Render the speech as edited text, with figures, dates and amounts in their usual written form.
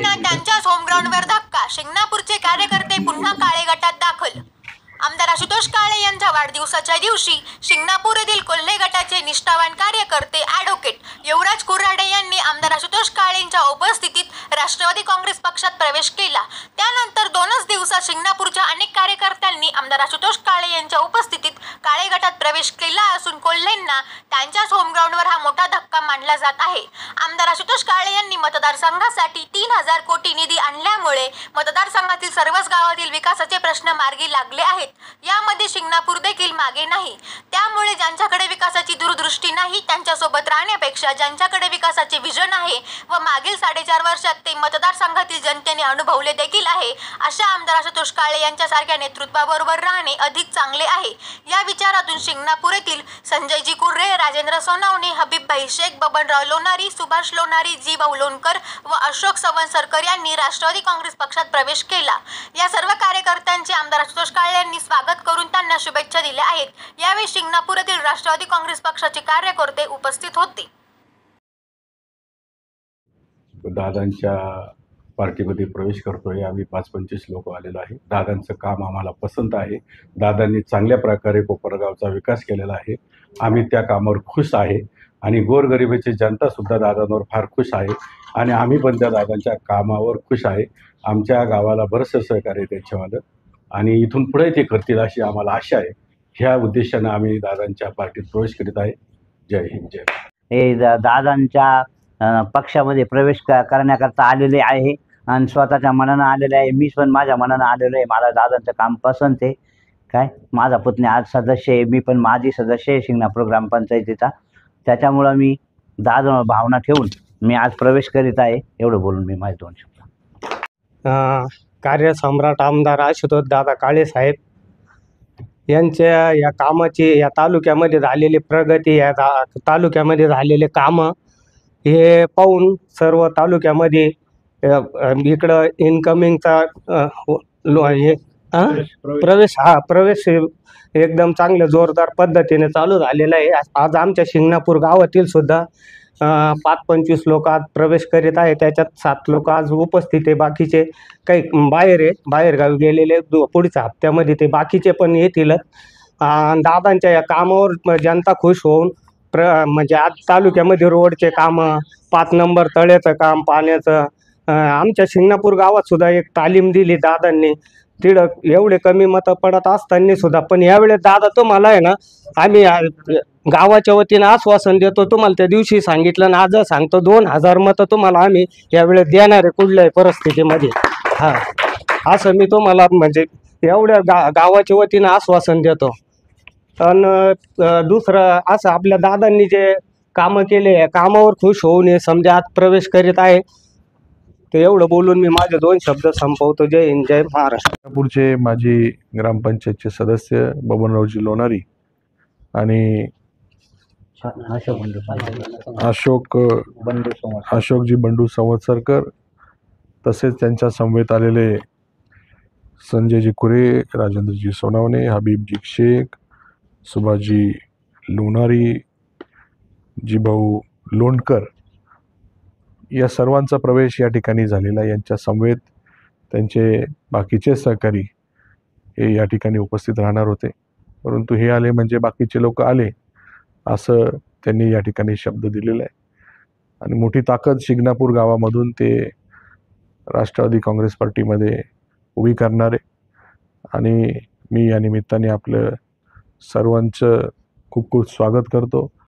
कोल्हेंना त्यांच्याच होम ग्राउंडवर धक्का. शिंगणापूरचे कार्यकर्ते पुन्हा काळे गटात दाखल. आमदार आशुतोष काळे यांच्या वाढदिवसाच्या दिवशी शिंगणापूर येथील कोल्हे गटाचे निष्ठावान कार्यकर्ते ॲडव्होकेट युवराज कुऱ्हाडे यांनी आमदार आशुतोष काळेंच्या उपस्थितीत राष्ट्रवादी काँग्रेस पक्षात प्रवेश केला. त्यानंतर 2च दिवसात शिंगणापूरच्या अनेक कार्यकर्त्यांनी आमदार आशुतोष काळे यांच्या उपस्थितीत काळे गटात प्रवेश केला असून कोल्हेंना त्यांच्याच होम ग्राउंडवर हा मोठा धक्का मानला जात आहे. आमदार आशुतोष काळे यांनी मतदारसंघासाठी 3000 कोटी निधी आणल्यामुळे मतदारसंघातील सर्वच गावातील विकासाचे प्रश्न मार्गी लागले आहेत. यामध्ये शिंगणापूर देखील मागे नाही. त्यामुळे ज्यांच्याकडे विकासाची दूरदृष्टी नाही त्यांच्यासोबत राहण्यापेक्षा ज्यांच्याकडे विकासाचे विजन आहे व मागील 4.5 वर्षात ते मतदारसंघातील जनतेने अनुभवले देखील आहे अशा आमदार आशुतोष काळे यांच्यासारख्या नेतृत्वाबरोबर राहणे अधिक चांगले आहे. या विचारातून शिंगणापूर येथील संजयजी कुर्रे, राजेंद्र सोनवणे, हबीबभाई शेख, बबनराव लोणारी, सुभाष लोणारी, जी भाऊ लोणकर व अशोक सवनसरकर यांनी राष्ट्रवादी काँग्रेस पक्षात प्रवेश केला. या सर्व कार्यकर्त्यांचे आमदार आशुतोष काळे यांनी स्वागत करून त्यांना शुभेच्छा दिल्या आहेत. यावेळी शिंगणापूर येथील राष्ट्रवादी काँग्रेस पक्षाचे कार्यकर्ते उपस्थित होते. दादांच्या पार्टीमध्ये प्रवेश करतोय. आम्ही 5-25 लोक आलेलो आहे. दादांचं काम आम्हाला पसंत आहे. दादांनी चांगल्या प्रकारे कोपरगावचा विकास केलेला आहे. आम्ही त्या कामावर खुश आहे आणि गोरगरिबाची जनतासुद्धा दादांवर फार खुश आहे आणि आम्ही पण त्या दादांच्या कामावर खुश आहे. आमच्या गावाला बरंचसं सहकार्य त्याच्यावालं आणि इथून पुढे ते करतील अशी आम्हाला आशा आहे. ह्या उद्देशानं आम्ही दादांच्या पार्टीत प्रवेश करीत आहे. जय हिंद, जय हे दादांच्या पक्षामध्ये प्रवेश करण्याकरता आलेले आहे आणि स्वतःच्या मनानं आलेले आहे. मी पण माझ्या मनानं आलेलो आहे. मला दादांचं काम पसंत आहे. काय माझा पुतणी आज सदस्य आहे, मी पण माजी सदस्य आहे शिंगणापूर ग्रामपंचायतीचा. त्याच्यामुळं मी दादांवर भावना ठेवून मी आज प्रवेश करीत आहे. एवढं बोलून मी माझे 2 शब्द. कार्यसम्राट आमदार आशुतोष दादा काळे साहेब यांच्या या कामाची या तालुक्यामध्ये झालेली प्रगती, या तालुक्यामध्ये झालेले कामं हे पाहून सर्व तालुक्यामध्ये इकडं इन्कमिंगचा हे प्रवेश एकदम चांगल्या जोरदार पद्धतीने चालू झालेला आहे. आज आमच्या शिंगणापूर गावातील सुद्धा 5-25 लोक आज प्रवेश करीत आहे. त्याच्यात 7 लोक आज उपस्थित आहे. बाकीचे काही बाहेरगावी गेलेले. पुढच्या हप्त्यामध्ये ते बाकीचे पण येतीलच. दादांच्या या कामावर जनता खुश होऊन म्हणजे आज तालुक्यामध्ये रोडचे कामं, 5 नंबर तळ्याचं काम, पाण्याचं, आमच्या शिंगणापूर गावात सुद्धा एक तालीम दिली दादांनी. तिथं एवढे कमी मतं पडत असताना सुद्धा पण यावेळेस दादा तुम्हाला आहे ना, आम्ही गावाच्या वतीनं आश्वासन देतो. तुम्हाला त्या दिवशी सांगितलं ना, आज सांगतो 2000 मतं तुम्हाला आम्ही यावेळेस देणार आहे कुठल्याही परिस्थितीमध्ये. असं मी तुम्हाला म्हणजे एवढ्या गावाच्या वतीनं आश्वासन देतो. आणि दुसरं असं आपल्या दादांनी जे कामं केले या कामावर खुश होऊन हे समजा आज प्रवेश करीत आहे. ते एवढं बोलून मी माझे 2 शब्द संपवतो. जय हिंद, जय महाराष्ट्र. शिंगणापूरचे माजी ग्रामपंचायतचे सदस्य बबनरावजी लोणारी आणि अशोकजी बंडू संवत्सरकर, तसेच त्यांच्या समवेत आलेले संजयजी कुरे, राजेंद्रजी सोनवणे, हबीबजी शेख, सुभाषजी लोणारी, जी भाऊ लोणकर या सर्वांचा प्रवेश या ठिकाणी झालेला. यांच्या समवेत त्यांचे बाकीचे सहकारी हे या ठिकाणी उपस्थित राहणार होते, परंतु हे आले म्हणजे बाकीचे लोक आले असं त्यांनी या ठिकाणी शब्द दिलेला आहे. आणि मोठी ताकद शिंगणापूर गावामधून ते राष्ट्रवादी काँग्रेस पार्टीमध्ये उभी करणारे. आणि मी या निमित्ताने आपलं सर्वांचं खूप खूप स्वागत करतो.